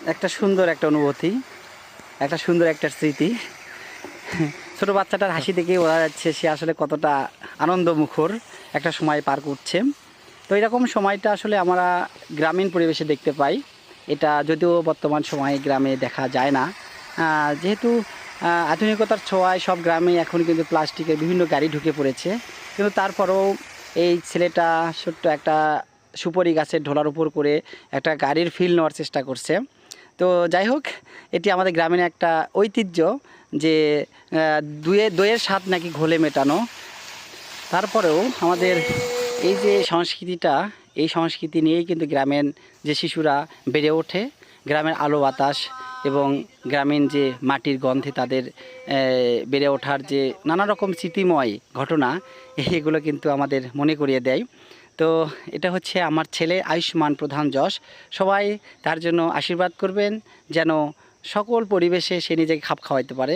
একটা সুন্দর একটা অনুভূতি, একটা সুন্দর একটা স্মৃতি। ছোট বাচ্চাটার হাসি দেখে বোঝা যাচ্ছে সে আসলে কতটা আনন্দমুখর একটা সময় পার করছে। তো এরকম সময়টা আসলে আমরা গ্রামীণ পরিবেশে দেখতে পাই। এটা যদিও বর্তমান সময়ে গ্রামে দেখা যায় না, যেহেতু আধুনিকতার ছোঁয়ায় সব গ্রামে এখন কিন্তু প্লাস্টিকের বিভিন্ন গাড়ি ঢুকে পড়েছে। কিন্তু তারপরেও এই ছেলেটা ছোট্ট একটা সুপারি গাছের ঢোলার উপর করে একটা গাড়ির ফিল নেওয়ার চেষ্টা করছে। তো যাই হোক, এটি আমাদের গ্রামীণ একটা ঐতিহ্য যে দইয়ের স্বাদ নাকি ঘোলে মেটানো। তারপরেও আমাদের এই যে সংস্কৃতিটা, এই সংস্কৃতি নিয়েই কিন্তু গ্রামের যে শিশুরা বেড়ে ওঠে। গ্রামের আলো বাতাস এবং গ্রামীণ যে মাটির গন্ধে তাদের বেড়ে ওঠার যে নানা রকম স্মৃতিময় ঘটনা, এগুলো কিন্তু আমাদের মনে করিয়ে দেয়। তো এটা হচ্ছে আমার ছেলে আয়ুষ্মান প্রধান যশ। সবাই তার জন্য আশীর্বাদ করবেন যেন সকল পরিবেশে সে নিজেকে খাপ খাওয়াইতে পারে।